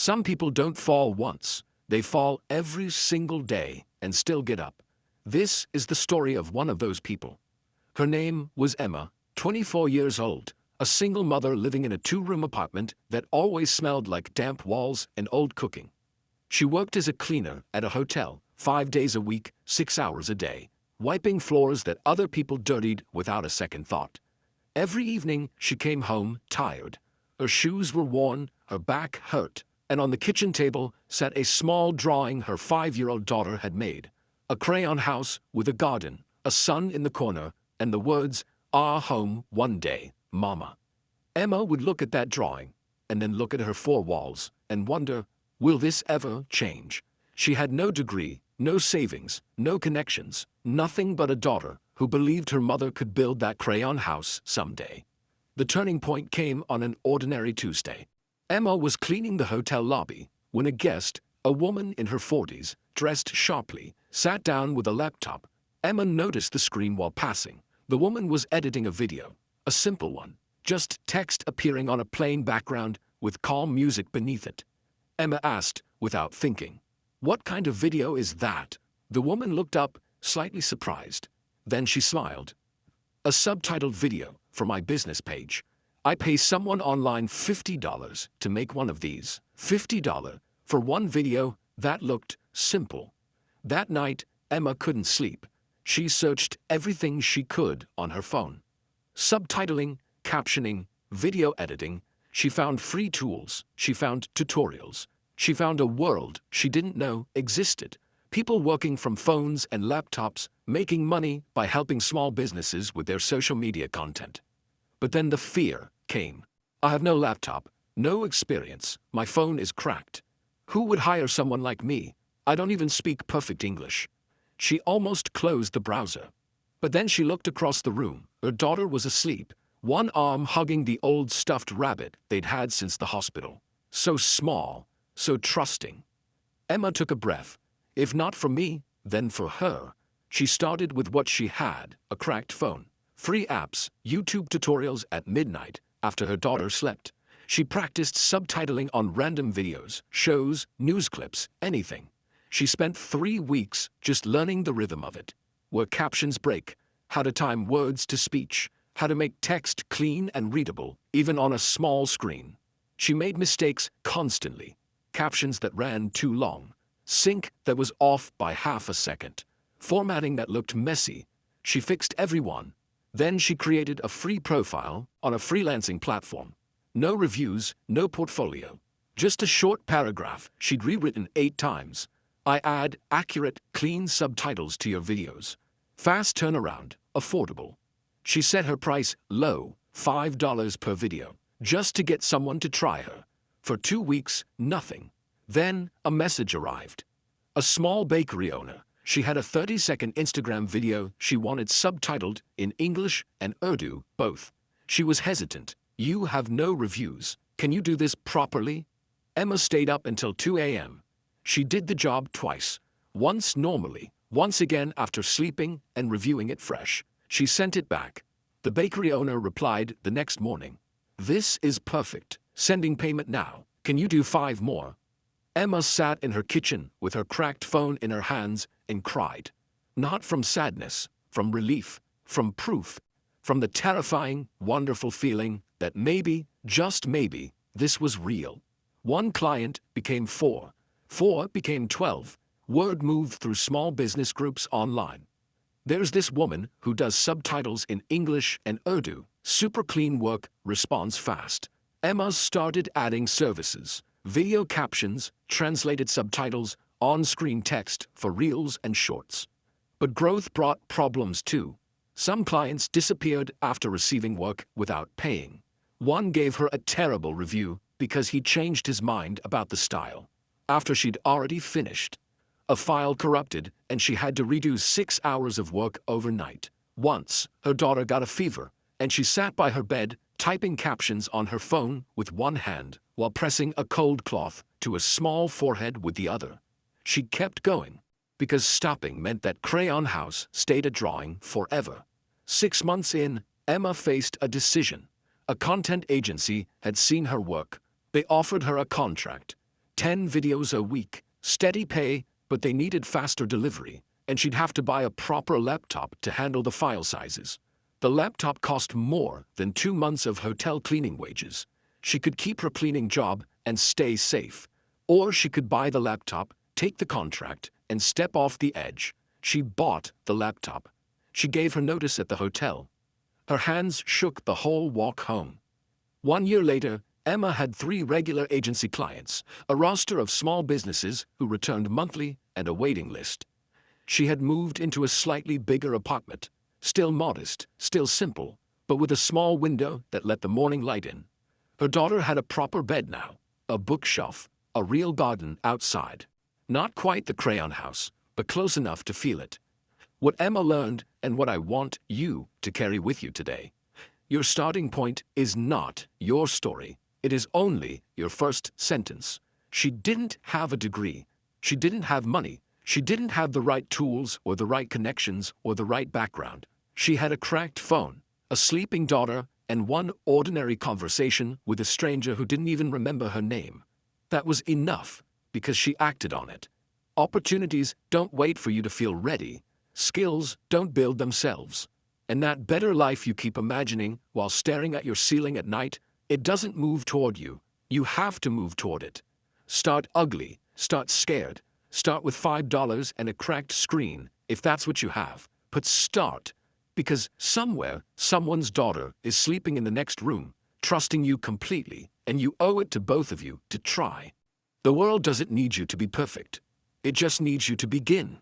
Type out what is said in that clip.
Some people don't fall once, they fall every single day and still get up. This is the story of one of those people. Her name was Emma, 24 years old, a single mother living in a 2-room apartment that always smelled like damp walls and old cooking. She worked as a cleaner at a hotel, 5 days a week, 6 hours a day, wiping floors that other people dirtied without a second thought. Every evening she came home tired. Her shoes were worn, her back hurt, and on the kitchen table sat a small drawing her 5-year-old daughter had made. A crayon house with a garden, a sun in the corner, and the words, "Our home one day, Mama." Emma would look at that drawing, and then look at her 4 walls, and wonder, will this ever change? She had no degree, no savings, no connections, nothing but a daughter who believed her mother could build that crayon house someday. The turning point came on an ordinary Tuesday. Emma was cleaning the hotel lobby when a guest, a woman in her 40s, dressed sharply, sat down with a laptop. Emma noticed the screen while passing. The woman was editing a video, a simple one, just text appearing on a plain background with calm music beneath it. Emma asked, without thinking, "What kind of video is that?" The woman looked up, slightly surprised. Then she smiled. "A subtitled video for my business page. I pay someone online $50 to make one of these. $50 for one video." That looked simple. That night, Emma couldn't sleep. She searched everything she could on her phone. Subtitling, captioning, video editing. She found free tools. She found tutorials. She found a world she didn't know existed. People working from phones and laptops, making money by helping small businesses with their social media content. But then the fear came. "I have no laptop, no experience, my phone is cracked. Who would hire someone like me? I don't even speak perfect English." She almost closed the browser. But then she looked across the room. Her daughter was asleep, one arm hugging the old stuffed rabbit they'd had since the hospital. So small, so trusting. Emma took a breath. If not for me, then for her. She started with what she had, a cracked phone, free apps, YouTube tutorials at midnight after her daughter slept. She practiced subtitling on random videos, shows, news clips, anything. She spent 3 weeks just learning the rhythm of it. Where captions break, how to time words to speech, how to make text clean and readable, even on a small screen. She made mistakes constantly. Captions that ran too long. Sync that was off by half a second. Formatting that looked messy. She fixed every one. Then she created a free profile on a freelancing platform. No reviews, no portfolio. Just a short paragraph she'd rewritten 8 times. "I add accurate, clean subtitles to your videos. Fast turnaround, affordable." She set her price low, $5 per video, just to get someone to try her. For 2 weeks, nothing. Then a message arrived. A small bakery owner. She had a 30-second Instagram video she wanted subtitled in English and Urdu, both. She was hesitant. "You have no reviews. Can you do this properly?" Emma stayed up until 2 a.m. She did the job twice. Once normally, once again after sleeping and reviewing it fresh. She sent it back. The bakery owner replied the next morning. "This is perfect. Sending payment now. Can you do 5 more?" Emma sat in her kitchen with her cracked phone in her hands and cried. Not from sadness, from relief, from proof, from the terrifying, wonderful feeling that maybe, just maybe, this was real. 1 client became 4. 4 became 12. Word moved through small business groups online. "There's this woman who does subtitles in English and Urdu. Super clean work, responds fast." Emma started adding services, video captions, translated subtitles, on-screen text for reels and shorts. But growth brought problems too. Some clients disappeared after receiving work without paying. One gave her a terrible review because he changed his mind about the style after she'd already finished. A file corrupted and she had to redo 6 hours of work overnight. Once, her daughter got a fever and she sat by her bed typing captions on her phone with one hand while pressing a cold cloth to a small forehead with the other. She kept going because stopping meant that Crayon House stayed a drawing forever. 6 months in, Emma faced a decision. A content agency had seen her work. They offered her a contract. 10 videos a week, steady pay, but they needed faster delivery, and she'd have to buy a proper laptop to handle the file sizes. The laptop cost more than 2 months of hotel cleaning wages. She could keep her cleaning job and stay safe. Or she could buy the laptop, take the contract, and step off the edge. She bought the laptop. She gave her notice at the hotel. Her hands shook the whole walk home. 1 year later, Emma had 3 regular agency clients, a roster of small businesses who returned monthly, and a waiting list. She had moved into a slightly bigger apartment, still modest, still simple, but with a small window that let the morning light in. Her daughter had a proper bed now, a bookshelf, a real garden outside. Not quite the crayon house, but close enough to feel it. What Emma learned, and what I want you to carry with you today. Your starting point is not your story. It is only your first sentence. She didn't have a degree. She didn't have money. She didn't have the right tools or the right connections or the right background. She had a cracked phone, a sleeping daughter, and one ordinary conversation with a stranger who didn't even remember her name. That was enough, because she acted on it. Opportunities don't wait for you to feel ready. Skills don't build themselves. And that better life you keep imagining while staring at your ceiling at night, it doesn't move toward you. You have to move toward it. Start ugly, start scared, start with $5 and a cracked screen, if that's what you have. But start, because somewhere, someone's daughter is sleeping in the next room, trusting you completely, and you owe it to both of you to try. The world doesn't need you to be perfect. It just needs you to begin.